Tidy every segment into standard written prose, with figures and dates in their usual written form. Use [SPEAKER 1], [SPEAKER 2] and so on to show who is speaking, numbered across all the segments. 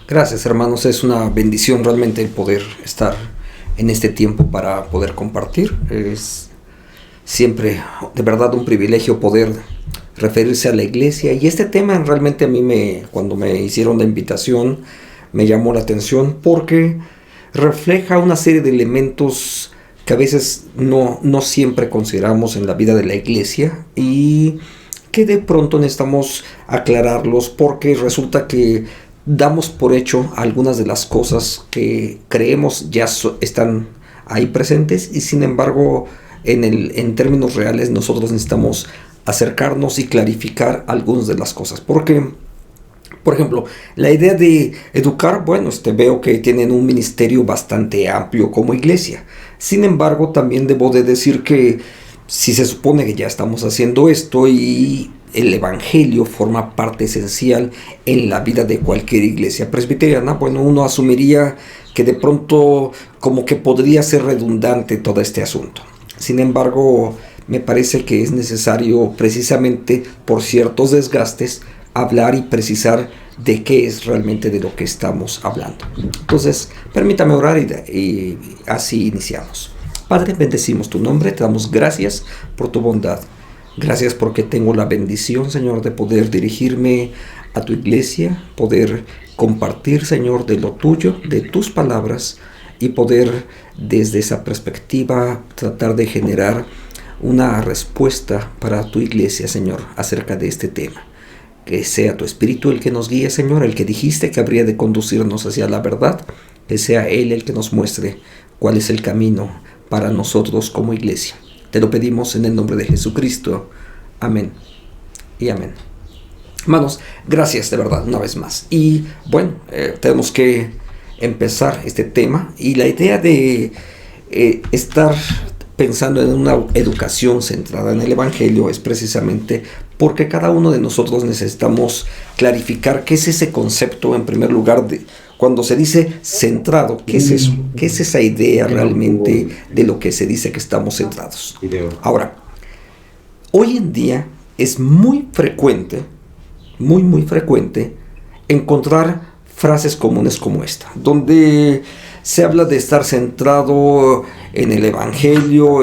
[SPEAKER 1] Gracias, hermanos. Es una bendición realmente el poder estar en este tiempo para poder compartir. Es siempre de verdad un privilegio poder referirse a la iglesia. Y este tema realmente cuando me hicieron la invitación, me llamó la atención porque refleja una serie de elementos que a veces no siempre consideramos en la vida de la iglesia y que de pronto necesitamos aclararlos porque resulta que damos por hecho algunas de las cosas que creemos están ahí presentes y sin embargo en términos reales nosotros necesitamos acercarnos y clarificar algunas de las cosas. Porque, por ejemplo, la idea de educar, bueno, veo que tienen un ministerio bastante amplio como iglesia. Sin embargo, también debo de decir que si se supone que ya estamos haciendo esto y el evangelio forma parte esencial en la vida de cualquier iglesia presbiteriana, bueno, uno asumiría que de pronto como que podría ser redundante todo este asunto. Sin embargo, me parece que es necesario precisamente por ciertos desgastes hablar y precisar de qué es realmente de lo que estamos hablando. Entonces, permítame orar y así iniciamos. Padre, bendecimos tu nombre, te damos gracias por tu bondad. Gracias porque tengo la bendición, Señor, de poder dirigirme a tu iglesia, poder compartir, Señor, de lo tuyo, de tus palabras y poder desde esa perspectiva tratar de generar una respuesta para tu iglesia, Señor, acerca de este tema. Que sea tu Espíritu el que nos guíe, Señor, el que dijiste que habría de conducirnos hacia la verdad, que sea Él el que nos muestre cuál es el camino para nosotros como iglesia. Te lo pedimos en el nombre de Jesucristo. Amén y amén. Hermanos, gracias de verdad una vez más. Y bueno, tenemos que empezar este tema y la idea de estar pensando en una educación centrada en el Evangelio es precisamente porque cada uno de nosotros necesitamos clarificar qué es ese concepto en primer lugar cuando se dice centrado. ¿Qué es eso? ¿Qué es esa idea realmente de lo que se dice que estamos centrados? Ahora, hoy en día es muy frecuente encontrar frases comunes como esta, donde se habla de estar centrado en el Evangelio,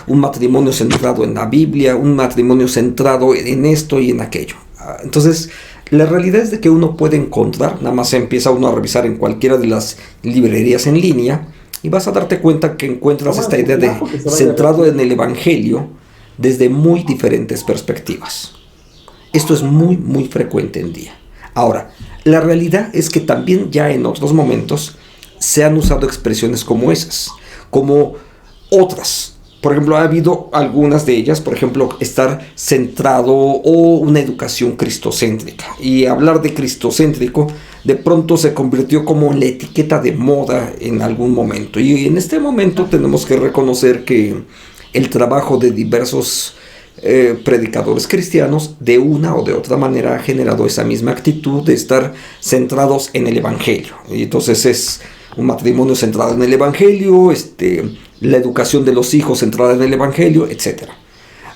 [SPEAKER 1] un matrimonio centrado en la Biblia, un matrimonio centrado en esto y en aquello. Entonces, la realidad es de que uno puede encontrar, nada más empieza uno a revisar en cualquiera de las librerías en línea, y vas a darte cuenta que encuentras esta idea de centrado en el Evangelio desde muy diferentes perspectivas. Esto es muy frecuente en día. Ahora, la realidad es que también ya en otros momentos se han usado expresiones como esas, como otras. Por ejemplo, ha habido algunas de ellas, por ejemplo, estar centrado o una educación cristocéntrica. Y hablar de cristocéntrico de pronto se convirtió como en la etiqueta de moda en algún momento. Y en este momento tenemos que reconocer que el trabajo de diversos predicadores cristianos de una o de otra manera ha generado esa misma actitud de estar centrados en el Evangelio. Y entonces es un matrimonio centrado en el Evangelio, la educación de los hijos centrada en el Evangelio, etc.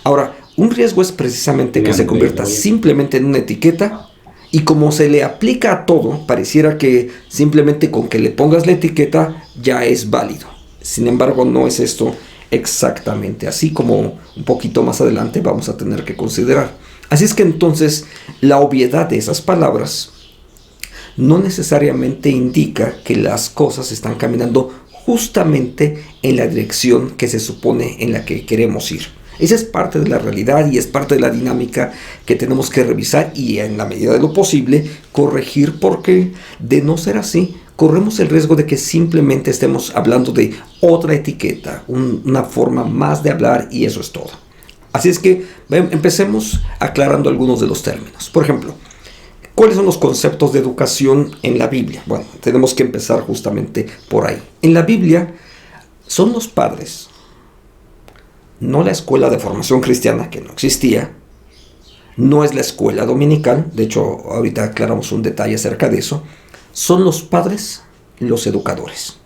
[SPEAKER 1] Ahora, un riesgo es precisamente que se convierta simplemente en una etiqueta y como se le aplica a todo, pareciera que simplemente con que le pongas la etiqueta ya es válido. Sin embargo, no es esto exactamente así, como un poquito más adelante vamos a tener que considerar. Así es que entonces la obviedad de esas palabras no necesariamente indica que las cosas están caminando justamente en la dirección que se supone en la que queremos ir. Esa es parte de la realidad y es parte de la dinámica que tenemos que revisar y en la medida de lo posible corregir, porque de no ser así corremos el riesgo de que simplemente estemos hablando de otra etiqueta, una forma más de hablar y eso es todo. Así es que empecemos aclarando algunos de los términos. Por ejemplo, ¿cuáles son los conceptos de educación en la Biblia? Bueno, tenemos que empezar justamente por ahí. En la Biblia son los padres, no la escuela de formación cristiana que no existía, no es la escuela dominical, de hecho ahorita aclaramos un detalle acerca de eso. Son los padres los educadores.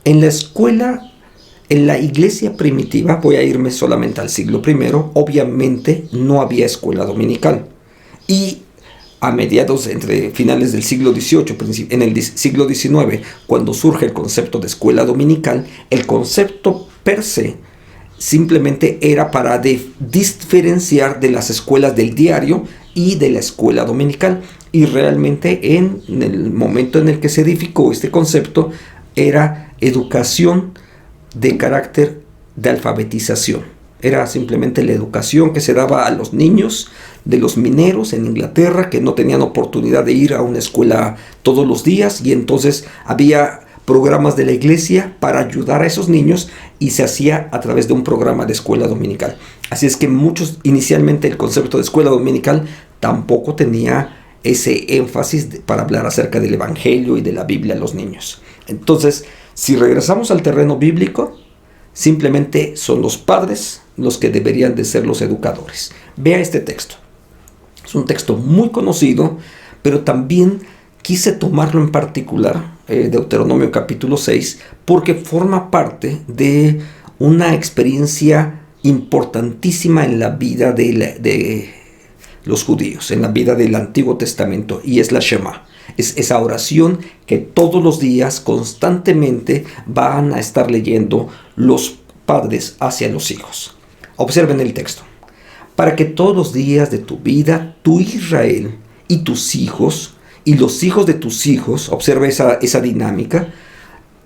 [SPEAKER 1] En la escuela, en la iglesia primitiva, voy a irme solamente al siglo I, obviamente no había escuela dominical. Y a mediados, entre finales del siglo XVIII, en el siglo XIX, cuando surge el concepto de escuela dominical, el concepto per se simplemente era para diferenciar de las escuelas del diario y de la escuela dominical. Y realmente en el momento en el que se edificó este concepto era educación de carácter de alfabetización. Era simplemente la educación que se daba a los niños de los mineros en Inglaterra, que no tenían oportunidad de ir a una escuela todos los días, y entonces había programas de la iglesia para ayudar a esos niños, y se hacía a través de un programa de escuela dominical. Así es que inicialmente el concepto de escuela dominical tampoco tenía ese énfasis para hablar acerca del evangelio y de la Biblia a los niños. Entonces, si regresamos al terreno bíblico, simplemente son los padres los que deberían de ser los educadores. Vea este texto. Es un texto muy conocido, pero también quise tomarlo en particular, Deuteronomio capítulo 6, porque forma parte de una experiencia importantísima en la vida de los judíos, en la vida del Antiguo Testamento, y es la Shema. Es esa oración que todos los días, constantemente, van a estar leyendo los padres hacia los hijos. Observen el texto. Para que todos los días de tu vida, tu Israel y tus hijos, y los hijos de tus hijos, observa esa dinámica,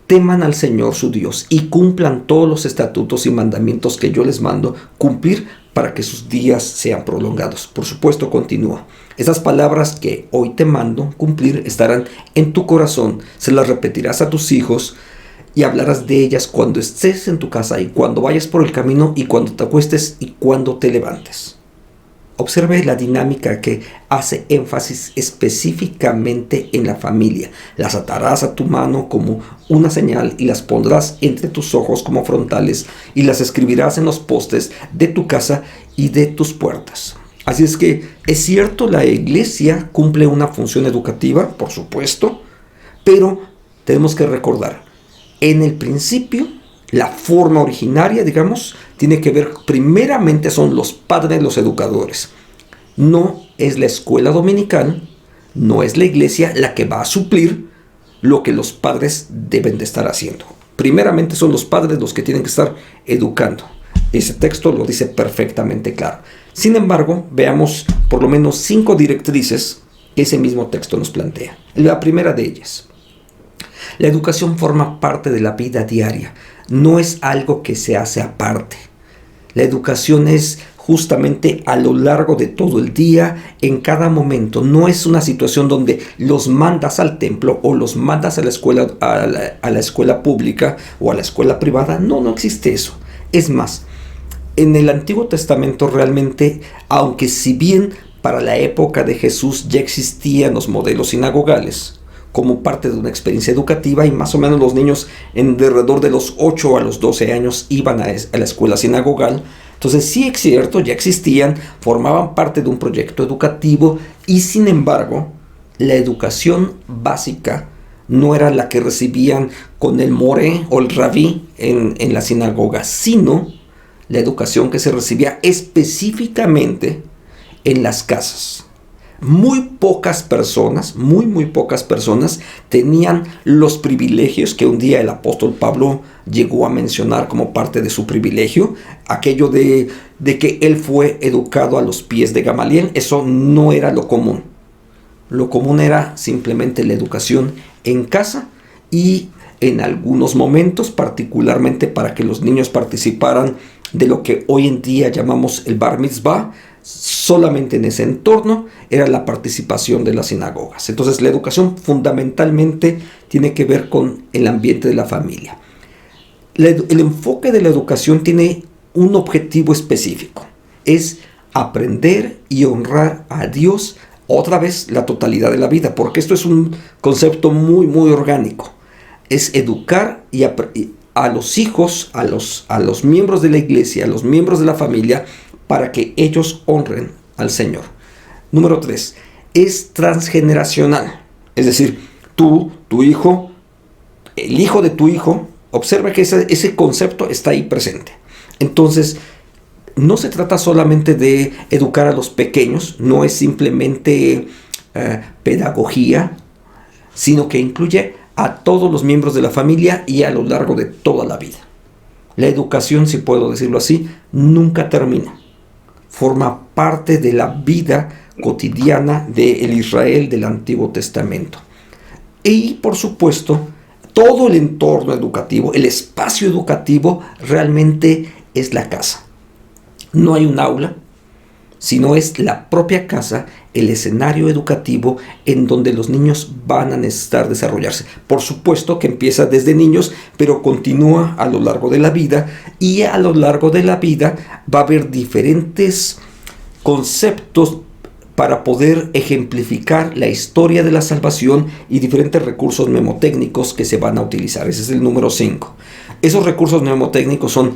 [SPEAKER 1] teman al Señor su Dios y cumplan todos los estatutos y mandamientos que yo les mando cumplir para que sus días sean prolongados. Por supuesto, continúa. Esas palabras que hoy te mando cumplir estarán en tu corazón, se las repetirás a tus hijos y hablarás de ellas cuando estés en tu casa y cuando vayas por el camino y cuando te acuestes y cuando te levantes. Observe la dinámica que hace énfasis específicamente en la familia. Las atarás a tu mano como una señal y las pondrás entre tus ojos como frontales y las escribirás en los postes de tu casa y de tus puertas. Así es que es cierto, la iglesia cumple una función educativa, por supuesto, pero tenemos que recordar, en el principio, la forma originaria, digamos, tiene que ver, primeramente son los padres los educadores. No es la escuela dominical, no es la iglesia la que va a suplir lo que los padres deben de estar haciendo. Primeramente son los padres los que tienen que estar educando. Ese texto lo dice perfectamente claro. Sin embargo, veamos por lo menos 5 directrices que ese mismo texto nos plantea. La primera de ellas: la educación forma parte de la vida diaria. No es algo que se hace aparte. La educación es justamente a lo largo de todo el día, en cada momento. No es una situación donde los mandas al templo o los mandas a la escuela, a la escuela pública o a la escuela privada. No existe eso. Es más, en el Antiguo Testamento realmente, aunque si bien para la época de Jesús ya existían los modelos sinagogales, como parte de una experiencia educativa, y más o menos los niños de alrededor de los 8 a los 12 años iban a la escuela sinagogal. Entonces sí es cierto, ya existían, formaban parte de un proyecto educativo, y sin embargo la educación básica no era la que recibían con el moré o el rabí en la sinagoga, sino la educación que se recibía específicamente en las casas. Muy pocas personas tenían los privilegios que un día el apóstol Pablo llegó a mencionar como parte de su privilegio, aquello de que él fue educado a los pies de Gamaliel. Eso no era lo común. Lo común era simplemente la educación en casa, y en algunos momentos, particularmente para que los niños participaran de lo que hoy en día llamamos el bar mitzvah, solamente en ese entorno era la participación de las sinagogas. Entonces la educación fundamentalmente tiene que ver con el ambiente de la familia. El enfoque de la educación tiene un objetivo específico: es aprender y honrar a Dios, otra vez la totalidad de la vida, porque esto es un concepto muy orgánico. Es educar a los hijos, a los miembros de la iglesia, a los miembros de la familia, para que ellos honren al Señor. Número 3, es transgeneracional. Es decir, tu hijo, el hijo de tu hijo, observa que ese concepto está ahí presente. Entonces, no se trata solamente de educar a los pequeños, no es simplemente pedagogía, sino que incluye a todos los miembros de la familia y a lo largo de toda la vida. La educación, si puedo decirlo así, nunca termina. Forma parte de la vida cotidiana del Israel del Antiguo Testamento. Y, por supuesto, todo el entorno educativo, el espacio educativo, realmente es la casa. No hay un aula, sino es la propia casa, el escenario educativo en donde los niños van a necesitar desarrollarse. Por supuesto que empieza desde niños, pero continúa a lo largo de la vida, y a lo largo de la vida va a haber diferentes conceptos para poder ejemplificar la historia de la salvación y diferentes recursos mnemotécnicos que se van a utilizar. Ese es el número 5. Esos recursos mnemotécnicos son: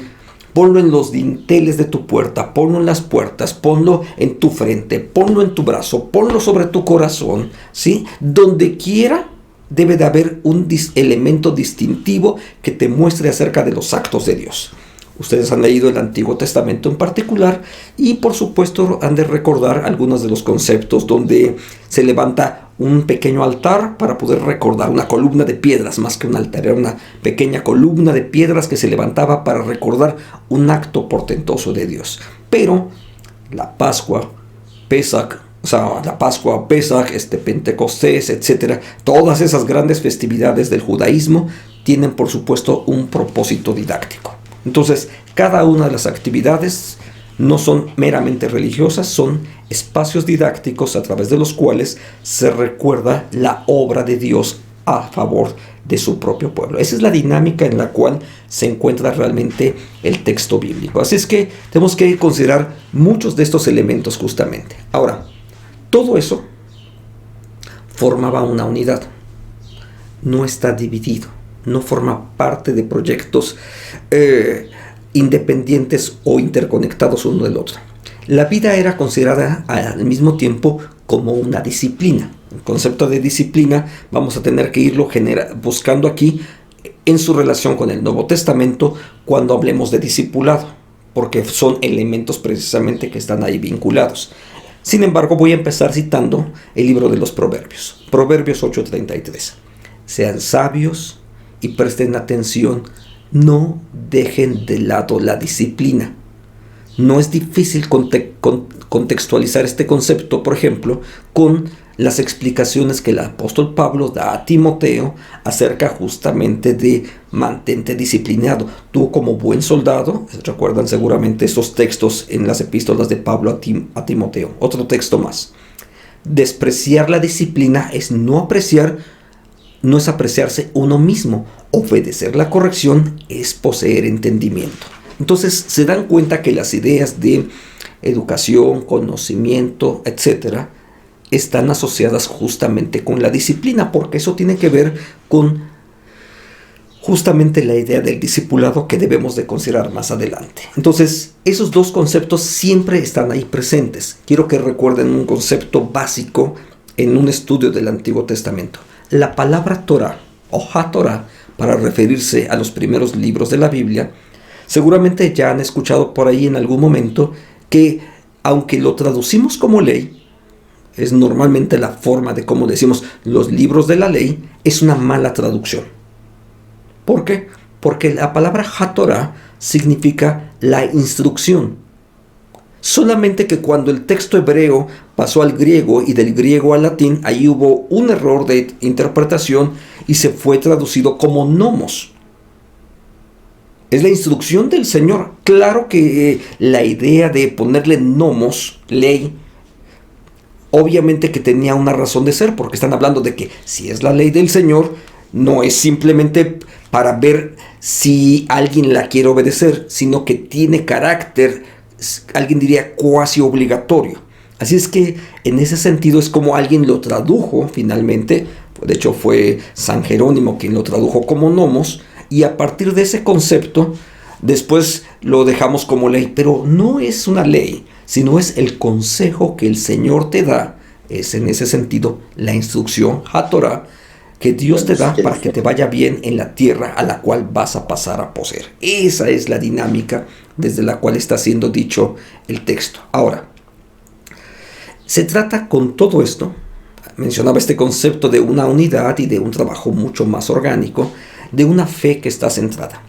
[SPEAKER 1] ponlo en los dinteles de tu puerta, ponlo en las puertas, ponlo en tu frente, ponlo en tu brazo, ponlo sobre tu corazón, ¿sí? Donde quiera debe de haber un elemento distintivo que te muestre acerca de los actos de Dios. Ustedes han leído el Antiguo Testamento en particular y por supuesto han de recordar algunos de los conceptos donde se levanta un pequeño altar para poder recordar, una columna de piedras, más que un altar, era una pequeña columna de piedras que se levantaba para recordar un acto portentoso de Dios. Pero la Pascua, Pesach, Pentecostés, etcétera, todas esas grandes festividades del judaísmo tienen por supuesto un propósito didáctico. Entonces, cada una de las actividades no son meramente religiosas, son espacios didácticos a través de los cuales se recuerda la obra de Dios a favor de su propio pueblo. Esa es la dinámica en la cual se encuentra realmente el texto bíblico. Así es que tenemos que considerar muchos de estos elementos justamente. Ahora, todo eso formaba una unidad. No está dividido. No forma parte de proyectos independientes o interconectados uno del otro. La vida era considerada al mismo tiempo como una disciplina. El concepto de disciplina vamos a tener que irlo buscando aquí en su relación con el Nuevo Testamento cuando hablemos de discipulado, porque son elementos precisamente que están ahí vinculados. Sin embargo, voy a empezar citando el libro de los Proverbios. Proverbios 8:33. Sean sabios y presten atención, no dejen de lado la disciplina. No es difícil contextualizar este concepto, por ejemplo, con las explicaciones que el apóstol Pablo da a Timoteo acerca justamente de mantente disciplinado. Tú como buen soldado, recuerdan seguramente esos textos en las epístolas de Pablo a Timoteo. Otro texto más. Despreciar la disciplina no es apreciarse uno mismo. Obedecer la corrección es poseer entendimiento. Entonces se dan cuenta que las ideas de educación, conocimiento, etcétera, están asociadas justamente con la disciplina, porque eso tiene que ver con justamente la idea del discipulado que debemos de considerar más adelante. Entonces, esos dos conceptos siempre están ahí presentes. Quiero que recuerden un concepto básico en un estudio del Antiguo Testamento. La palabra Torah o HaTorah, para referirse a los primeros libros de la Biblia, seguramente ya han escuchado por ahí en algún momento que, aunque lo traducimos como ley, es normalmente la forma de cómo decimos los libros de la ley, es una mala traducción. ¿Por qué? Porque la palabra HaTorah significa la instrucción. Solamente que cuando el texto hebreo pasó al griego y del griego al latín, ahí hubo un error de interpretación y se fue traducido como nomos. Es la instrucción del Señor. Claro que la idea de ponerle nomos, ley, obviamente que tenía una razón de ser, porque están hablando de que si es la ley del Señor, no es simplemente para ver si alguien la quiere obedecer, sino que tiene carácter, alguien diría cuasi obligatorio. Así es que en ese sentido es como alguien lo tradujo finalmente. De hecho fue San Jerónimo quien lo tradujo como nomos, y a partir de ese concepto después lo dejamos como ley. Pero no es una ley, sino es el consejo que el Señor te da. Es en ese sentido la instrucción HaTorah que Dios te da para que te vaya bien en la tierra a la cual vas a pasar a poseer. Esa es la dinámica desde la cual está siendo dicho el texto. Ahora, se trata con todo esto, mencionaba este concepto de una unidad y de un trabajo mucho más orgánico, de una fe que está centrada,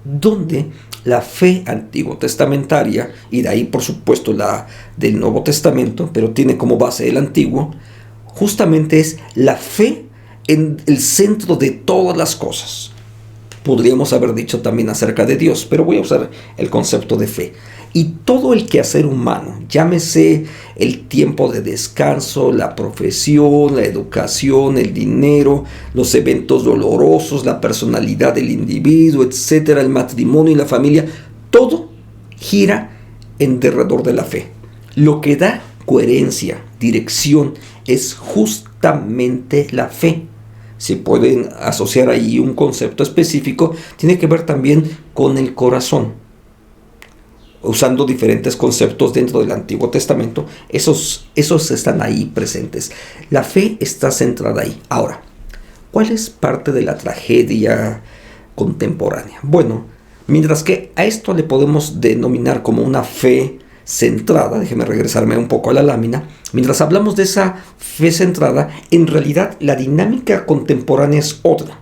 [SPEAKER 1] donde la fe antiguo testamentaria, y de ahí por supuesto la del Nuevo Testamento, pero tiene como base el antiguo, justamente es la fe en el centro de todas las cosas. Podríamos haber dicho también acerca de Dios, pero voy a usar el concepto de fe. Y todo el quehacer humano, llámese el tiempo de descanso, la profesión, la educación, el dinero, los eventos dolorosos, la personalidad del individuo, etcétera, el matrimonio y la familia, todo gira en derredor de la fe. Lo que da coherencia, dirección, es justamente la fe. Se pueden asociar ahí un concepto específico, tiene que ver también con el corazón. Usando diferentes conceptos dentro del Antiguo Testamento, esos están ahí presentes. La fe está centrada ahí. Ahora, ¿cuál es parte de la tragedia contemporánea? Bueno, mientras que a esto le podemos denominar como una fe centrada, déjeme regresarme un poco a la lámina, mientras hablamos de esa fe centrada, en realidad la dinámica contemporánea es otra.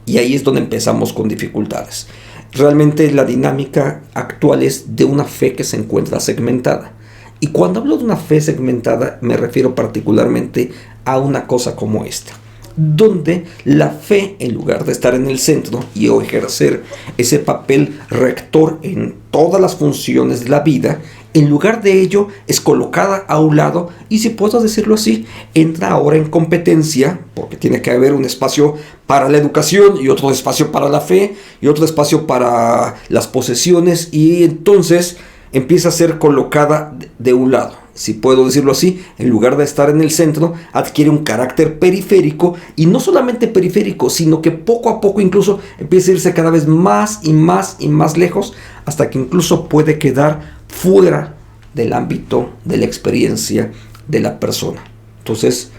[SPEAKER 1] Y ahí es donde empezamos con dificultades. Realmente la dinámica actual es de una fe que se encuentra segmentada. Y cuando hablo de una fe segmentada, me refiero particularmente a una cosa como esta, donde la fe, en lugar de estar en el centro y ejercer ese papel rector en todas las funciones de la vida, en lugar de ello es colocada a un lado y, si puedo decirlo así, entra ahora en competencia, porque tiene que haber un espacio para la educación y otro espacio para la fe y otro espacio para las posesiones, y entonces empieza a ser colocada de un lado. Si puedo decirlo así, en lugar de estar en el centro, adquiere un carácter periférico, y no solamente periférico, sino que poco a poco incluso empieza a irse cada vez más y más y más lejos, hasta que incluso puede quedar fuera del ámbito de la experiencia de la persona. Entonces,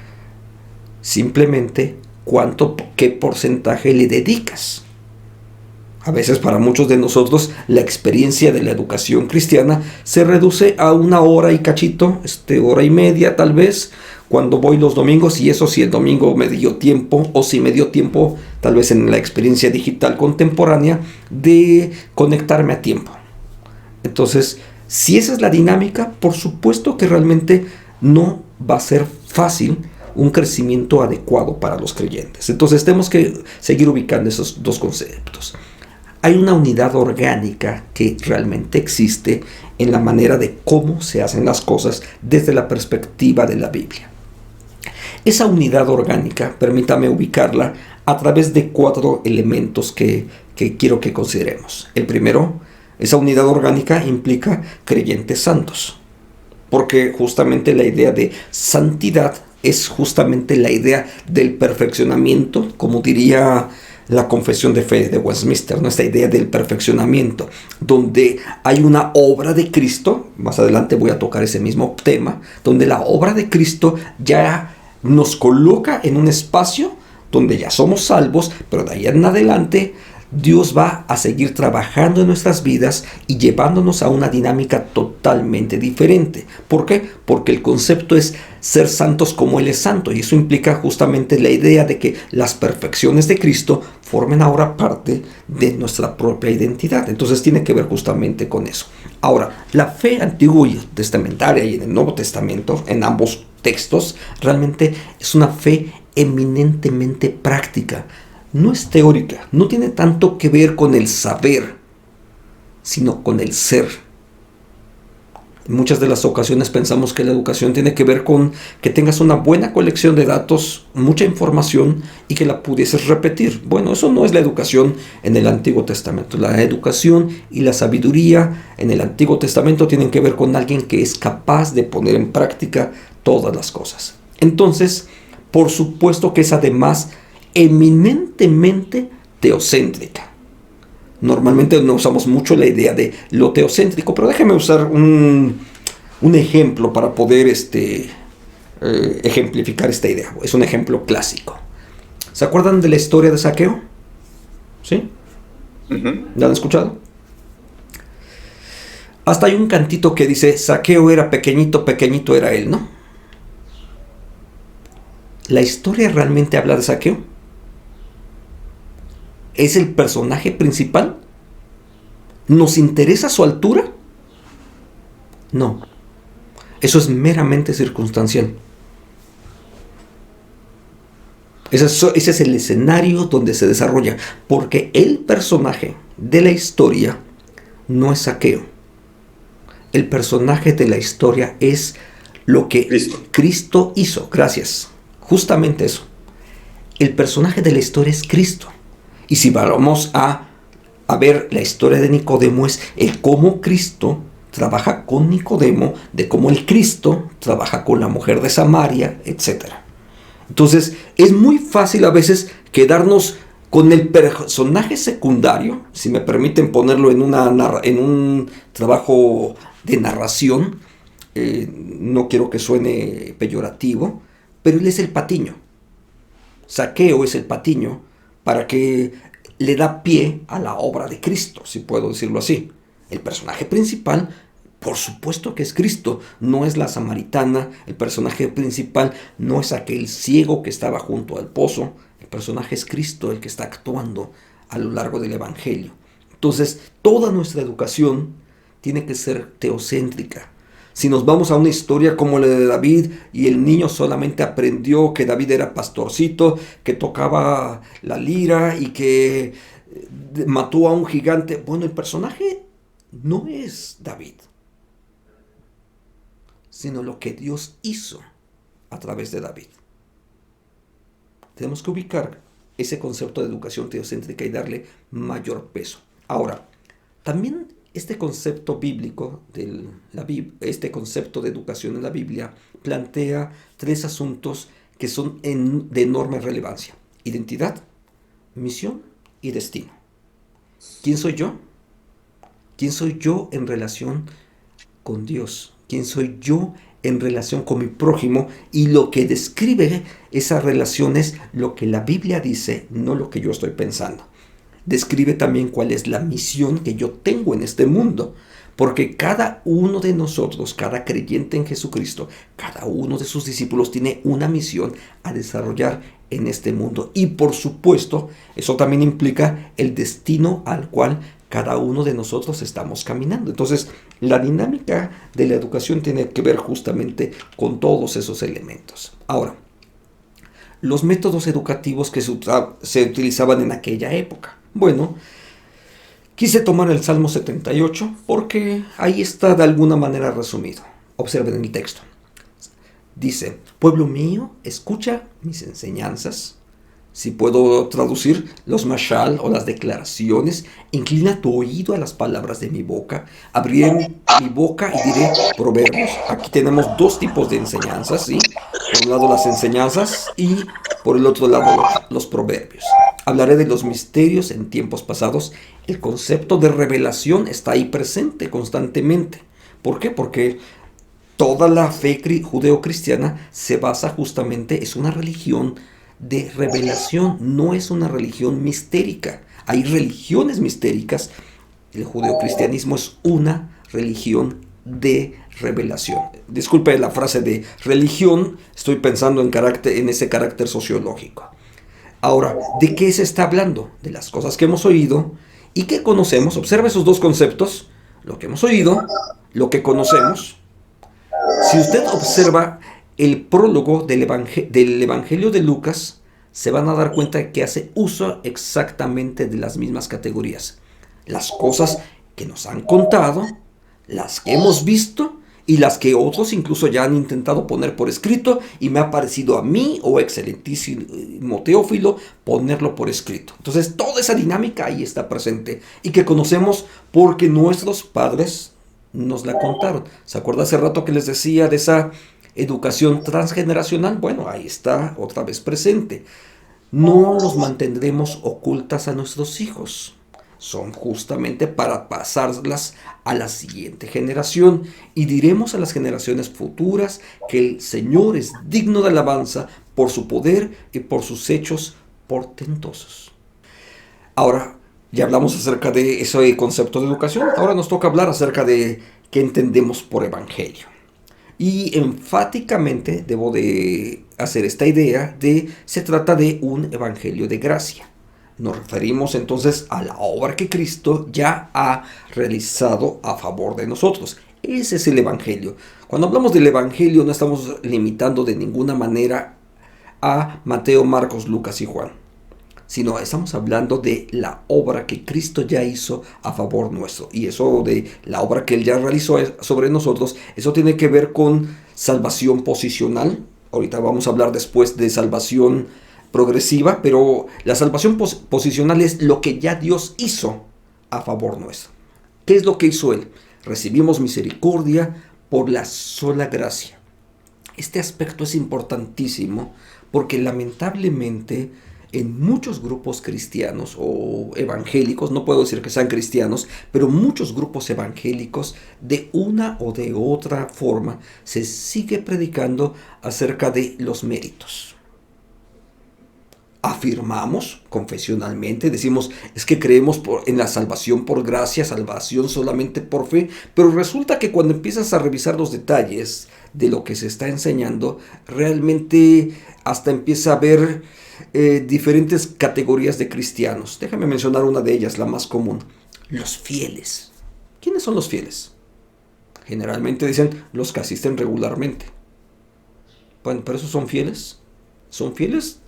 [SPEAKER 1] simplemente, ¿qué porcentaje le dedicas? A veces para muchos de nosotros la experiencia de la educación cristiana se reduce a 1 hora y cachito, hora y media tal vez, cuando voy los domingos, y eso si el domingo me dio tiempo, o si me dio tiempo tal vez en la experiencia digital contemporánea de conectarme a tiempo. Entonces, si esa es la dinámica, por supuesto que realmente no va a ser fácil un crecimiento adecuado para los creyentes. Entonces tenemos que seguir ubicando esos dos conceptos. Hay una unidad orgánica que realmente existe en la manera de cómo se hacen las cosas desde la perspectiva de la Biblia. Esa unidad orgánica, permítame ubicarla a través de 4 elementos que quiero que consideremos. El primero, esa unidad orgánica implica creyentes santos, porque justamente la idea de santidad es justamente la idea del perfeccionamiento, como diría la Confesión de Fe de Westminster, ¿no? Esta idea del perfeccionamiento, donde hay una obra de Cristo, más adelante voy a tocar ese mismo tema, donde la obra de Cristo ya nos coloca en un espacio donde ya somos salvos, pero de ahí en adelante Dios va a seguir trabajando en nuestras vidas y llevándonos a una dinámica totalmente diferente. ¿Por qué? Porque el concepto es ser santos como Él es santo, y eso implica justamente la idea de que las perfecciones de Cristo formen ahora parte de nuestra propia identidad. Entonces tiene que ver justamente con eso. Ahora, la fe antigua y testamentaria y en el Nuevo Testamento, en ambos textos, realmente es una fe eminentemente práctica. No es teórica, no tiene tanto que ver con el saber, sino con el ser. En muchas de las ocasiones pensamos que la educación tiene que ver con que tengas una buena colección de datos, mucha información, y que la pudieses repetir. Bueno, eso no es la educación en el Antiguo Testamento. La educación y la sabiduría en el Antiguo Testamento tienen que ver con alguien que es capaz de poner en práctica todas las cosas. Entonces, por supuesto que es además eminentemente teocéntrica. Normalmente no usamos mucho la idea de lo teocéntrico, pero déjeme usar un ejemplo para poder ejemplificar esta idea. Es un ejemplo clásico. ¿Se acuerdan de la historia de Zaqueo? ¿Sí? ¿La han escuchado? Hasta hay un cantito que dice: Zaqueo era pequeñito, pequeñito era él, ¿no? ¿La historia realmente habla de Zaqueo? ¿Es el personaje principal? ¿Nos interesa su altura? No. Eso es meramente circunstancial. Ese es el escenario donde se desarrolla, porque el personaje de la historia no es Zaqueo. El personaje de la historia es lo que Cristo hizo. Gracias. Justamente eso. El personaje de la historia es Cristo. Y si vamos a ver la historia de Nicodemo, es el cómo Cristo trabaja con Nicodemo, de cómo el Cristo trabaja con la mujer de Samaria, etc. Entonces, es muy fácil a veces quedarnos con el personaje secundario, si me permiten ponerlo en un trabajo de narración. No quiero que suene peyorativo, pero él es el patiño. Zaqueo es el patiño para que le da pie a la obra de Cristo, si puedo decirlo así. El personaje principal, por supuesto que es Cristo, no es la samaritana. El personaje principal no es aquel ciego que estaba junto al pozo. El personaje es Cristo, el que está actuando a lo largo del Evangelio. Entonces, toda nuestra educación tiene que ser teocéntrica. Si nos vamos a una historia como la de David y el niño solamente aprendió que David era pastorcito, que tocaba la lira y que mató a un gigante, bueno, el personaje no es David, sino lo que Dios hizo a través de David. Tenemos que ubicar ese concepto de educación teocéntrica y darle mayor peso. Ahora, también este concepto bíblico, este concepto de educación en la Biblia, plantea tres asuntos que son de enorme relevancia: identidad, misión y destino. ¿Quién soy yo? ¿Quién soy yo en relación con Dios? ¿Quién soy yo en relación con mi prójimo? Y lo que describe esa relación es lo que la Biblia dice, no lo que yo estoy pensando. Describe también cuál es la misión que yo tengo en este mundo, porque cada uno de nosotros, cada creyente en Jesucristo, cada uno de sus discípulos tiene una misión a desarrollar en este mundo. Y por supuesto, eso también implica el destino al cual cada uno de nosotros estamos caminando. Entonces, la dinámica de la educación tiene que ver justamente con todos esos elementos. Ahora, los métodos educativos que se utilizaban en aquella época. Bueno, quise tomar el Salmo 78 porque ahí está de alguna manera resumido. Observen mi texto. Dice: pueblo mío, escucha mis enseñanzas. Si puedo traducir los mashal o las declaraciones, inclina tu oído a las palabras de mi boca. Abriré mi boca y diré proverbios. Aquí tenemos dos tipos de enseñanzas, ¿sí? Por un lado las enseñanzas y por el otro lado los proverbios. Hablaré de los misterios en tiempos pasados. El concepto de revelación está ahí presente constantemente. ¿Por qué? Porque toda la fe judeocristiana se basa justamente, es una religión de revelación, no es una religión mistérica. Hay religiones mistéricas. El judeocristianismo es una religión de revelación. Disculpe la frase de religión, estoy pensando en ese carácter sociológico. Ahora, ¿de qué se está hablando? De las cosas que hemos oído y que conocemos. Observa esos dos conceptos: lo que hemos oído, lo que conocemos. Si usted observa el prólogo del Evangelio de Lucas, se van a dar cuenta de que hace uso exactamente de las mismas categorías. Las cosas que nos han contado, las que hemos visto y las que otros incluso ya han intentado poner por escrito, y me ha parecido a mí, oh excelentísimo Teófilo, ponerlo por escrito. Entonces toda esa dinámica ahí está presente y que conocemos porque nuestros padres nos la contaron. ¿Se acuerda hace rato que les decía de esa educación transgeneracional? Bueno, ahí está otra vez presente. No los mantendremos ocultas a nuestros hijos. Son justamente para pasarlas a la siguiente generación, y diremos a las generaciones futuras que el Señor es digno de alabanza por su poder y por sus hechos portentosos. Ahora, ya hablamos acerca de ese concepto de educación. Ahora nos toca hablar acerca de qué entendemos por evangelio. Y enfáticamente debo de hacer esta idea de se trata de un evangelio de gracia. Nos referimos entonces a la obra que Cristo ya ha realizado a favor de nosotros. Ese es el evangelio. Cuando hablamos del evangelio no estamos limitando de ninguna manera a Mateo, Marcos, Lucas y Juan, sino estamos hablando de la obra que Cristo ya hizo a favor nuestro. Y eso de la obra que Él ya realizó sobre nosotros, eso tiene que ver con salvación posicional. Ahorita vamos a hablar después de salvación progresiva, pero la salvación posicional es lo que ya Dios hizo a favor nuestro. ¿Qué es lo que hizo Él? Recibimos misericordia por la sola gracia. Este aspecto es importantísimo porque lamentablemente en muchos grupos cristianos o evangélicos, no puedo decir que sean cristianos, pero muchos grupos evangélicos de una o de otra forma se sigue predicando acerca de los méritos. Afirmamos confesionalmente, decimos es que creemos en la salvación por gracia, salvación solamente por fe, pero resulta que cuando empiezas a revisar los detalles de lo que se está enseñando, realmente hasta empieza a haber diferentes categorías de cristianos. Déjame mencionar una de ellas, la más común: los fieles. ¿Quiénes son los fieles? Generalmente dicen los que asisten regularmente. Bueno, pero esos son fieles. Son fieles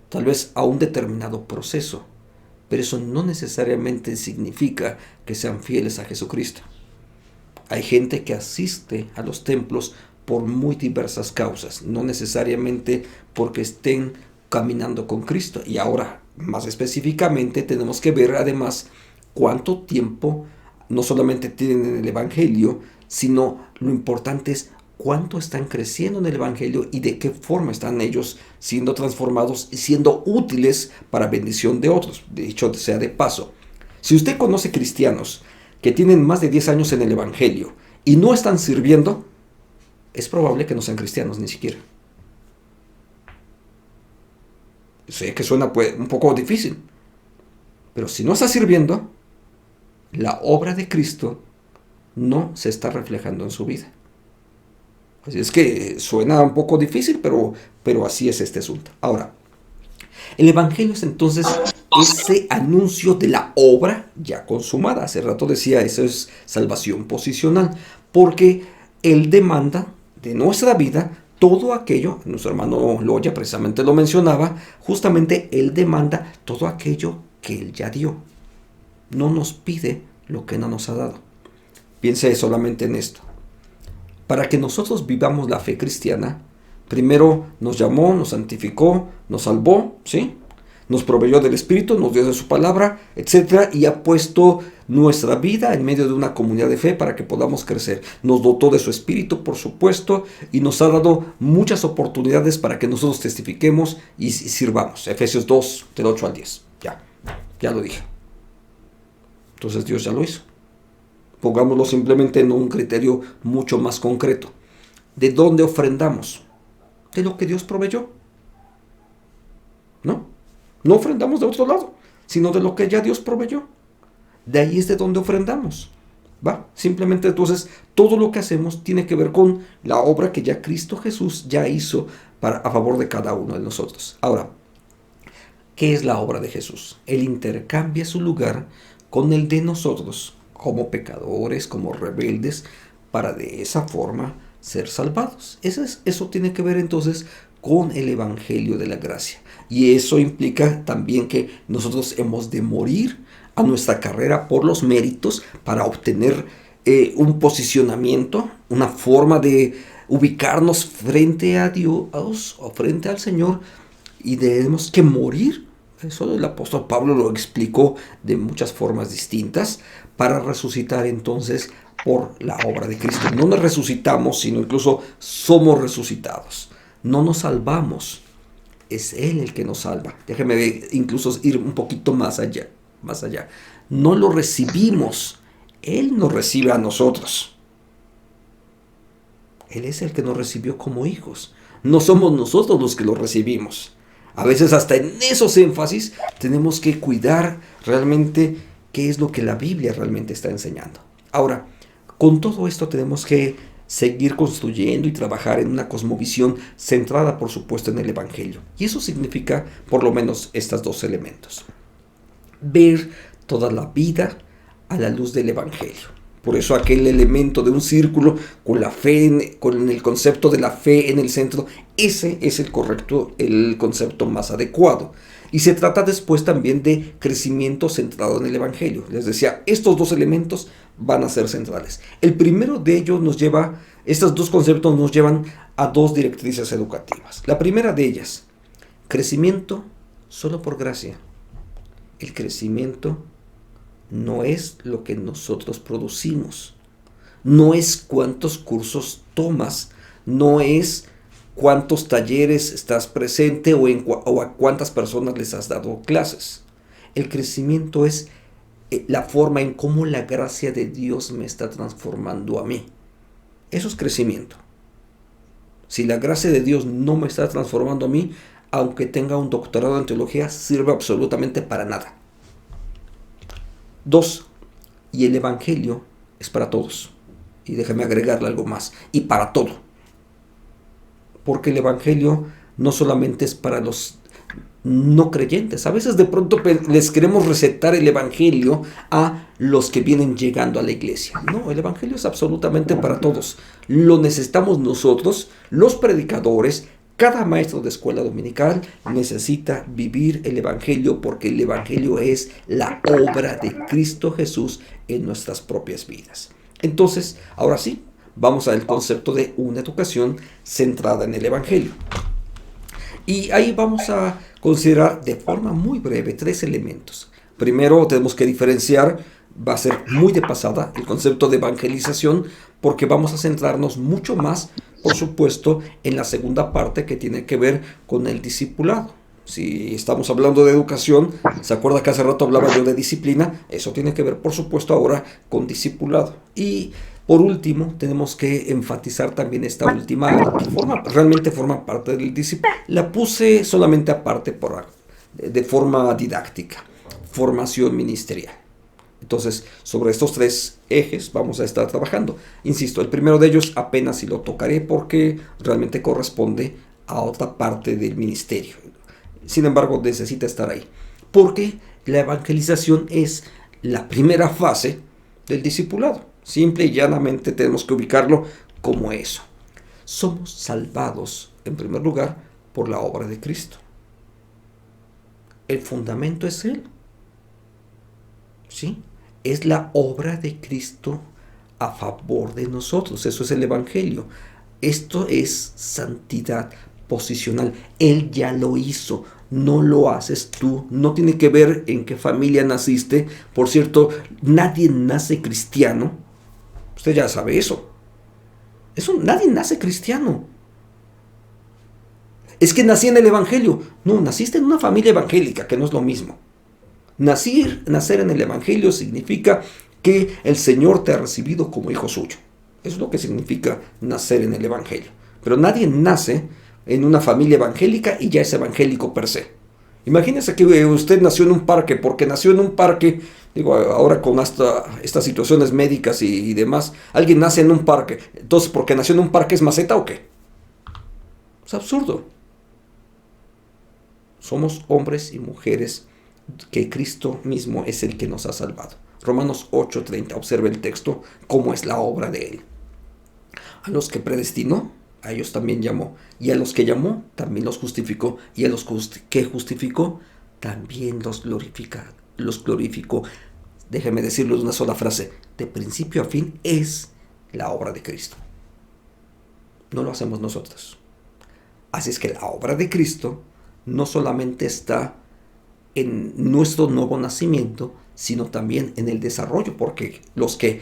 [SPEAKER 1] tal vez a un determinado proceso, pero eso no necesariamente significa que sean fieles a Jesucristo. Hay gente que asiste a los templos por muy diversas causas, no necesariamente porque estén caminando con Cristo. Y ahora, más específicamente, tenemos que ver además cuánto tiempo no solamente tienen en el Evangelio, sino lo importante es cuánto están creciendo en el Evangelio y de qué forma están ellos siendo transformados y siendo útiles para bendición de otros. De hecho, sea de paso, si usted conoce cristianos que tienen más de 10 años en el Evangelio y no están sirviendo, es probable que no sean cristianos ni siquiera. Sé que suena un poco difícil, pero si no está sirviendo, la obra de Cristo no se está reflejando en su vida. Así es que suena un poco difícil, pero así es este asunto. Ahora, el Evangelio es entonces ese anuncio de la obra ya consumada. Hace rato decía, eso es salvación posicional, porque Él demanda de nuestra vida todo aquello, nuestro hermano Loya precisamente lo mencionaba, justamente Él demanda todo aquello que Él ya dio. No nos pide lo que no nos ha dado. Piense solamente en esto. Para que nosotros vivamos la fe cristiana, primero nos llamó, nos santificó, nos salvó, ¿sí? Nos proveyó del Espíritu, nos dio de su palabra, etc. Y ha puesto nuestra vida en medio de una comunidad de fe para que podamos crecer. Nos dotó de su Espíritu, por supuesto, y nos ha dado muchas oportunidades para que nosotros testifiquemos y sirvamos. Efesios 2, del 8 al 10. Ya lo dije. Entonces Dios ya lo hizo. Pongámoslo simplemente en un criterio mucho más concreto. ¿De dónde ofrendamos? De lo que Dios proveyó. No ofrendamos de otro lado, sino de lo que ya Dios proveyó. De ahí es de donde ofrendamos. ¿Va? Simplemente entonces todo lo que hacemos tiene que ver con la obra que ya Cristo Jesús ya hizo a favor de cada uno de nosotros. Ahora, ¿qué es la obra de Jesús? Él intercambia su lugar con el de nosotros, como pecadores, como rebeldes, para de esa forma ser salvados. Eso tiene que ver entonces con el Evangelio de la gracia. Y eso implica también que nosotros hemos de morir a nuestra carrera por los méritos para obtener un posicionamiento, una forma de ubicarnos frente a Dios o frente al Señor, y tenemos que morir. Eso el apóstol Pablo lo explicó de muchas formas distintas, para resucitar entonces por la obra de Cristo. No nos resucitamos, sino incluso somos resucitados. No nos salvamos, es Él el que nos salva. Déjeme incluso ir un poquito más allá. No lo recibimos, Él nos recibe a nosotros. Él es el que nos recibió como hijos. No somos nosotros los que lo recibimos. A veces hasta en esos énfasis tenemos que cuidar realmente qué es lo que la Biblia realmente está enseñando. Ahora, con todo esto tenemos que seguir construyendo y trabajar en una cosmovisión centrada, por supuesto, en el Evangelio. Y eso significa, por lo menos, estos dos elementos. Ver toda la vida a la luz del Evangelio. Por eso aquel elemento de un círculo con la fe, con el concepto de la fe en el centro, ese es el correcto, el concepto más adecuado. Y se trata después también de crecimiento centrado en el Evangelio. Les decía, estos dos elementos van a ser centrales. El primero de ellos estos dos conceptos nos llevan a dos directrices educativas. La primera de ellas, crecimiento solo por gracia. El crecimiento no es lo que nosotros producimos, no es cuántos cursos tomas, no es cuántos talleres estás presente o a cuántas personas les has dado clases. El crecimiento es la forma en cómo la gracia de Dios me está transformando a mí. Eso es crecimiento. Si la gracia de Dios no me está transformando a mí, aunque tenga un doctorado en teología, sirve absolutamente para nada. 2. Y el Evangelio es para todos. Y déjame agregarle algo más. Y para todo. Porque el Evangelio no solamente es para los no creyentes. A veces de pronto les queremos recetar el Evangelio a los que vienen llegando a la iglesia. No, el Evangelio es absolutamente para todos. Lo necesitamos nosotros, los predicadores. Cada maestro de escuela dominical necesita vivir el Evangelio porque el Evangelio es la obra de Cristo Jesús en nuestras propias vidas. Entonces, ahora sí, vamos al concepto de una educación centrada en el Evangelio. Y ahí vamos a considerar de forma muy breve 3 elementos. Primero tenemos que diferenciar, va a ser muy de pasada, el concepto de evangelización, porque vamos a centrarnos mucho más, por supuesto, en la segunda parte que tiene que ver con el discipulado. Si estamos hablando de educación, ¿se acuerda que hace rato hablaba yo de disciplina? Eso tiene que ver, por supuesto, ahora con discipulado. Y por último, tenemos que enfatizar también esta última, que realmente forma parte del discipulado. La puse solamente aparte de forma didáctica, formación ministerial. Entonces, sobre estos 3 ejes vamos a estar trabajando. Insisto, el primero de ellos apenas si lo tocaré porque realmente corresponde a otra parte del ministerio. Sin embargo, necesita estar ahí. Porque la evangelización es la primera fase del discipulado. Simple y llanamente tenemos que ubicarlo como eso. Somos salvados, en primer lugar, por la obra de Cristo. El fundamento es Él. ¿Sí? Es la obra de Cristo a favor de nosotros. Eso es el Evangelio. Esto es santidad posicional. Él ya lo hizo. No lo haces tú. No tiene que ver en qué familia naciste. Por cierto, nadie nace cristiano. Usted ya sabe eso. Nadie nace cristiano. Es que nací en el Evangelio. No, naciste en una familia evangélica, que no es lo mismo. Nacer en el Evangelio significa que el Señor te ha recibido como hijo suyo. Eso es lo que significa nacer en el Evangelio. Pero nadie nace en una familia evangélica y ya es evangélico per se. Imagínese que usted nació en un parque, porque nació en un parque, digo, ahora con estas situaciones médicas y demás, alguien nace en un parque, entonces porque nació en un parque es maceta o qué. Es absurdo. Somos hombres y mujeres que Cristo mismo es el que nos ha salvado. Romanos 8:30, observe el texto, cómo es la obra de Él. A los que predestinó, a ellos también llamó, y a los que llamó, también los justificó, y a los que justificó, también los glorificó. Déjeme decirlo de una sola frase, de principio a fin es la obra de Cristo. No lo hacemos nosotros. Así es que la obra de Cristo no solamente está en nuestro nuevo nacimiento, sino también en el desarrollo, porque los que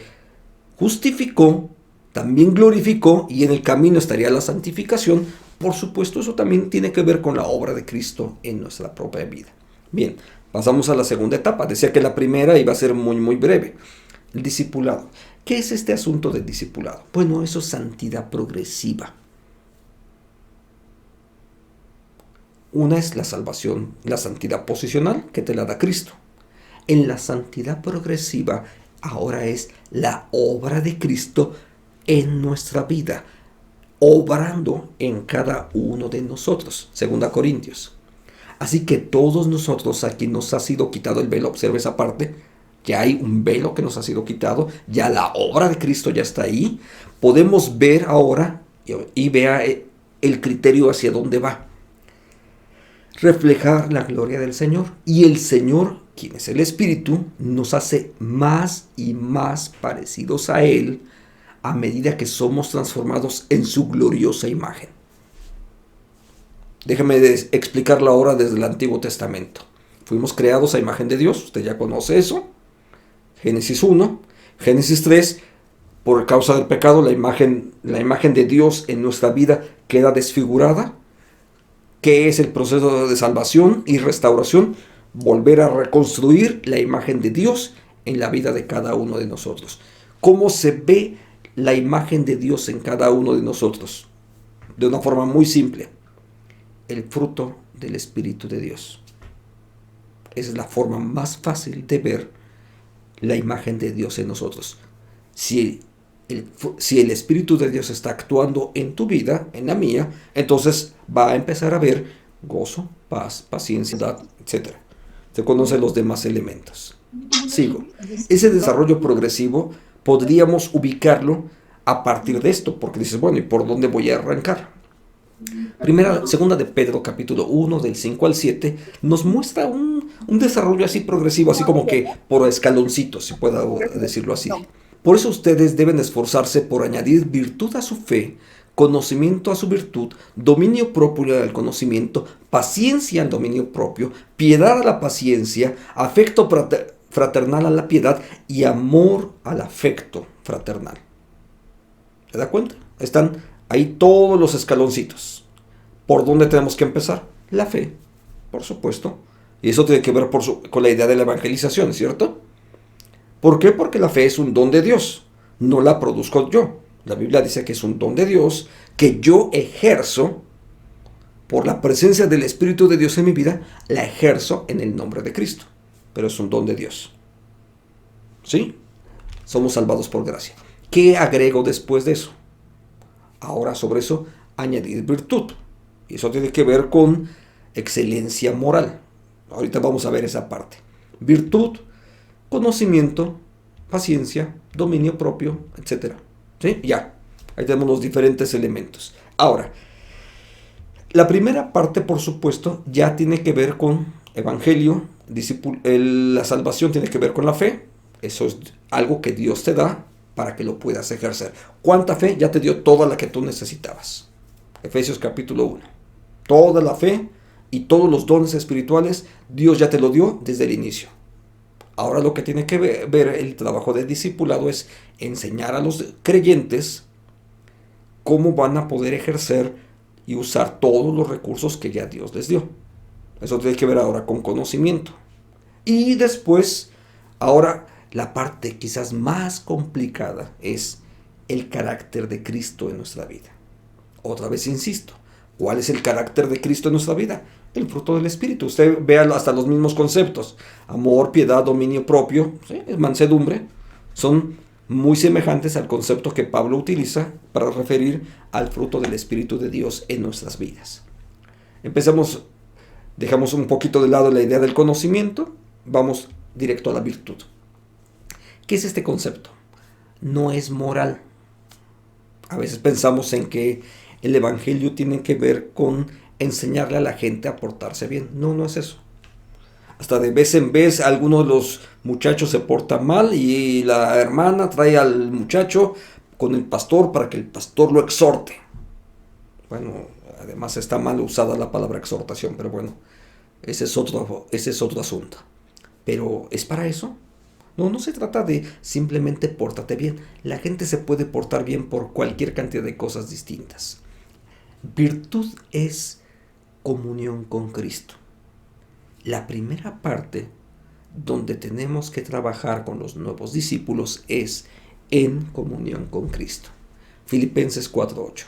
[SPEAKER 1] justificó, también glorificó, y en el camino estaría la santificación. Por supuesto, eso también tiene que ver con la obra de Cristo en nuestra propia vida. Bien, pasamos a la segunda etapa. Decía que la primera iba a ser muy, muy breve. El discipulado. ¿Qué es este asunto del discipulado? Bueno, eso es santidad progresiva. Una es la salvación, la santidad posicional, que te la da Cristo. En la santidad progresiva, ahora es la obra de Cristo en nuestra vida, obrando en cada uno de nosotros. 2 Corintios. Así que todos nosotros, a quien nos ha sido quitado el velo, observe esa parte, ya hay un velo que nos ha sido quitado, ya la obra de Cristo ya está ahí, podemos ver ahora y vea el criterio hacia dónde va. Reflejar la gloria del Señor. Y el Señor, quien es el Espíritu, nos hace más y más parecidos a Él a medida que somos transformados en su gloriosa imagen. Déjame explicarlo ahora desde el Antiguo Testamento. Fuimos creados a imagen de Dios, usted ya conoce eso. Génesis 1, Génesis 3, por causa del pecado, la imagen de Dios en nuestra vida queda desfigurada. ¿Qué es el proceso de salvación y restauración? Volver a reconstruir la imagen de Dios en la vida de cada uno de nosotros. ¿Cómo se ve la imagen de Dios en cada uno de nosotros? De una forma muy simple. El fruto del Espíritu de Dios. Esa es la forma más fácil de ver la imagen de Dios en nosotros. Si el Espíritu de Dios está actuando en tu vida, en la mía, entonces va a empezar a ver gozo, paz, paciencia, etc. Se conocen los demás elementos. Sigo. Ese desarrollo progresivo podríamos ubicarlo a partir de esto, porque dices, bueno, ¿y por dónde voy a arrancar? Segunda de Pedro, capítulo 1, del 5 al 7, nos muestra un desarrollo así progresivo, así como que por escaloncitos, si puedo decirlo así. Por eso ustedes deben esforzarse por añadir virtud a su fe, conocimiento a su virtud, dominio propio al conocimiento, paciencia al dominio propio, piedad a la paciencia, afecto fraternal a la piedad y amor al afecto fraternal. ¿Se da cuenta? Están ahí todos los escaloncitos. ¿Por dónde tenemos que empezar? La fe, por supuesto. Y eso tiene que ver con la idea de la evangelización, ¿cierto? ¿Por qué? Porque la fe es un don de Dios. No la produzco yo. La Biblia dice que es un don de Dios que yo ejerzo por la presencia del Espíritu de Dios en mi vida. La ejerzo en el nombre de Cristo. Pero es un don de Dios. ¿Sí? Somos salvados por gracia. ¿Qué agrego después de eso? Ahora sobre eso añadir virtud. Y eso tiene que ver con excelencia moral. Ahorita vamos a ver esa parte. Virtud, conocimiento, paciencia, dominio propio, etc. ¿Sí? Ya. Ahí tenemos los diferentes elementos. Ahora, la primera parte, por supuesto, ya tiene que ver con evangelio. La salvación tiene que ver con la fe. Eso es algo que Dios te da para que lo puedas ejercer. ¿Cuánta fe? Ya te dio toda la que tú necesitabas. Efesios capítulo 1. Toda la fe y todos los dones espirituales, Dios ya te lo dio desde el inicio. Ahora lo que tiene que ver el trabajo de discipulado es enseñar a los creyentes cómo van a poder ejercer y usar todos los recursos que ya Dios les dio. Eso tiene que ver ahora con conocimiento. Y después, ahora la parte quizás más complicada es el carácter de Cristo en nuestra vida. Otra vez insisto, ¿cuál es el carácter de Cristo en nuestra vida? El fruto del Espíritu. Usted vea hasta los mismos conceptos. Amor, piedad, dominio propio, ¿sí? Mansedumbre. Son muy semejantes al concepto que Pablo utiliza para referir al fruto del Espíritu de Dios en nuestras vidas. Dejamos un poquito de lado la idea del conocimiento, vamos directo a la virtud. ¿Qué es este concepto? No es moral. A veces pensamos en que el evangelio tiene que ver con enseñarle a la gente a portarse bien. No, no es eso. Hasta de vez en vez algunos de los muchachos se portan mal y la hermana trae al muchacho con el pastor para que el pastor lo exhorte. Bueno, además está mal usada la palabra exhortación, pero bueno, ese es otro asunto. Pero ¿es para eso? No se trata de simplemente pórtate bien. La gente se puede portar bien por cualquier cantidad de cosas distintas. Virtud es comunión con Cristo. La primera parte donde tenemos que trabajar con los nuevos discípulos es en comunión con Cristo. Filipenses 4:8.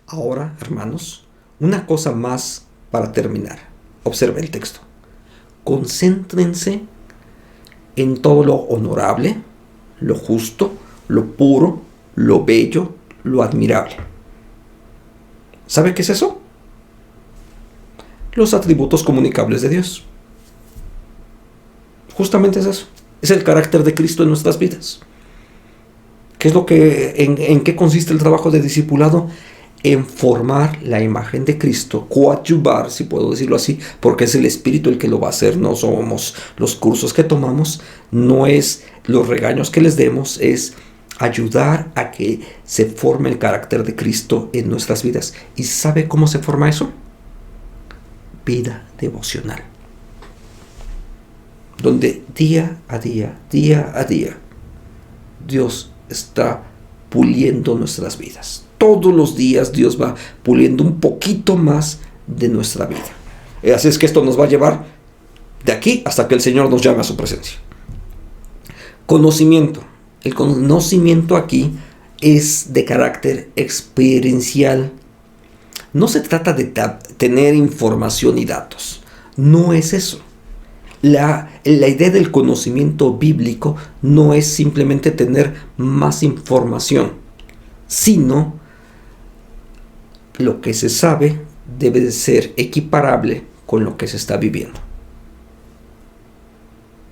[SPEAKER 1] Ahora, hermanos, una cosa más para terminar. Observe el texto. Concéntrense en todo lo honorable, lo justo, lo puro, lo bello, lo admirable. ¿Sabe qué es eso? Los atributos comunicables de Dios. Justamente es eso. Es el carácter de Cristo en nuestras vidas. ¿Qué es lo que, en qué consiste el trabajo de discipulado? En formar la imagen de Cristo, coadyuvar, si puedo decirlo así, porque es el Espíritu el que lo va a hacer, no somos los cursos que tomamos, no es los regaños que les demos, es ayudar a que se forme el carácter de Cristo en nuestras vidas. ¿Y sabe cómo se forma eso? Vida devocional, donde día a día, Dios está puliendo nuestras vidas. Todos los días Dios va puliendo un poquito más de nuestra vida. Así es que esto nos va a llevar de aquí hasta que el Señor nos llame a su presencia. Conocimiento. El conocimiento aquí es de carácter experiencial. No se trata de tener información y datos. No es eso. La idea del conocimiento bíblico no es simplemente tener más información, sino lo que se sabe debe de ser equiparable con lo que se está viviendo.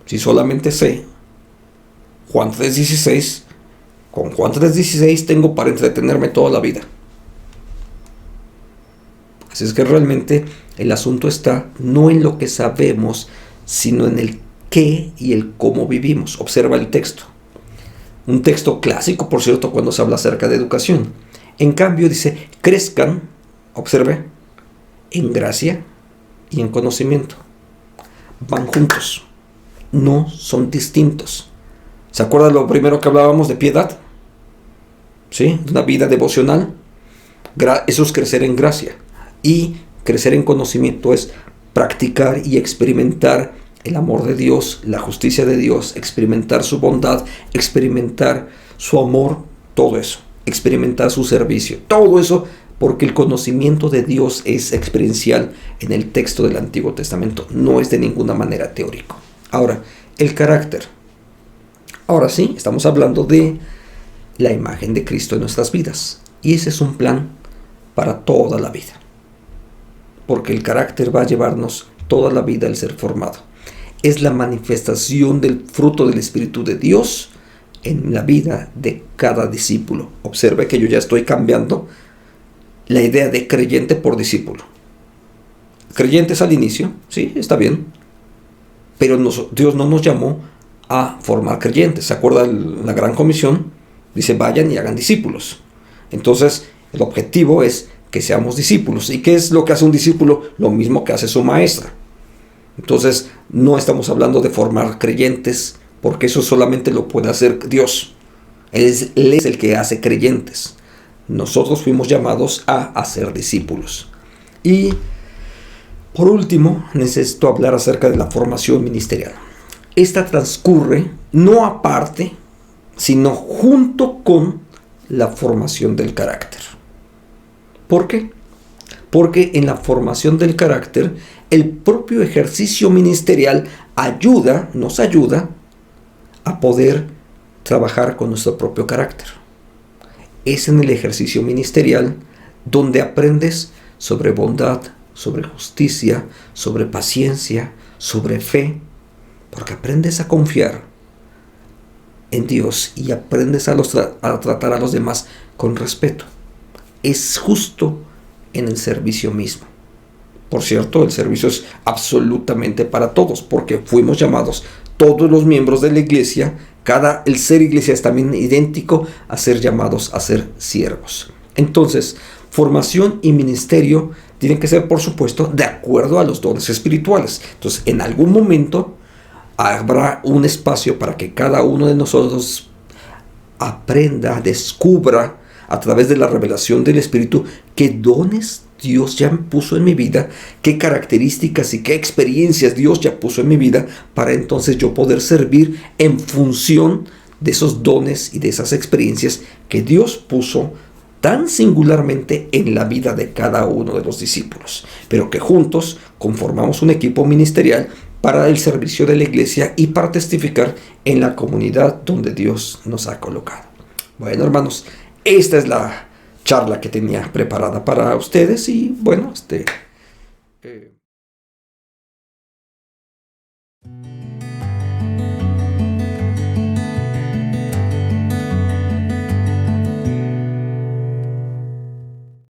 [SPEAKER 1] Si solamente sé Juan 3:16, con Juan 3:16 tengo para entretenerme toda la vida. Así es que realmente el asunto está no en lo que sabemos, sino en el qué y el cómo vivimos. Observa el texto. Un texto clásico, por cierto, cuando se habla acerca de educación. En cambio dice, crezcan, observe, en gracia y en conocimiento. Van juntos, no son distintos. ¿Se acuerda lo primero que hablábamos de piedad? ¿Sí? Una vida devocional. Eso es crecer en gracia. Y crecer en conocimiento es practicar y experimentar el amor de Dios, la justicia de Dios, experimentar su bondad, experimentar su amor, todo eso. Experimentar su servicio, todo eso, porque el conocimiento de Dios es experiencial en el texto del Antiguo Testamento, no es de ninguna manera teórico. Ahora, el carácter. Ahora sí, estamos hablando de la imagen de Cristo en nuestras vidas, y ese es un plan para toda la vida, porque el carácter va a llevarnos toda la vida al ser formado. Es la manifestación del fruto del Espíritu de Dios en la vida de cada discípulo. Observe que yo ya estoy cambiando la idea de creyente por discípulo. Creyentes al inicio, sí, está bien, pero Dios no nos llamó a formar creyentes. ¿Se acuerda la gran comisión? Dice, vayan y hagan discípulos. Entonces, el objetivo es que seamos discípulos. ¿Y qué es lo que hace un discípulo? Lo mismo que hace su maestra. Entonces, no estamos hablando de formar creyentes, porque eso solamente lo puede hacer Dios. Él es el que hace creyentes. Nosotros fuimos llamados a hacer discípulos. Y por último, necesito hablar acerca de la formación ministerial. Esta transcurre no aparte, sino junto con la formación del carácter. ¿Por qué? Porque en la formación del carácter, el propio ejercicio ministerial nos ayuda a poder trabajar con nuestro propio carácter. Es en el ejercicio ministerial donde aprendes sobre bondad, sobre justicia, sobre paciencia, sobre fe, porque aprendes a confiar en Dios y aprendes a tratar a los demás con respeto. Es justo en el servicio mismo. Por cierto, el servicio es absolutamente para todos, porque fuimos llamados todos los miembros de la iglesia. El ser iglesia es también idéntico a ser llamados a ser siervos. Entonces, formación y ministerio tienen que ser, por supuesto, de acuerdo a los dones espirituales. Entonces, en algún momento habrá un espacio para que cada uno de nosotros aprenda, descubra a través de la revelación del Espíritu qué dones Dios ya puso en mi vida, qué características y qué experiencias Dios ya puso en mi vida, para entonces yo poder servir en función de esos dones y de esas experiencias que Dios puso tan singularmente en la vida de cada uno de los discípulos, pero que juntos conformamos un equipo ministerial para el servicio de la iglesia y para testificar en la comunidad donde Dios nos ha colocado. Bueno, hermanos, esta es la charla que tenía preparada para ustedes y bueno,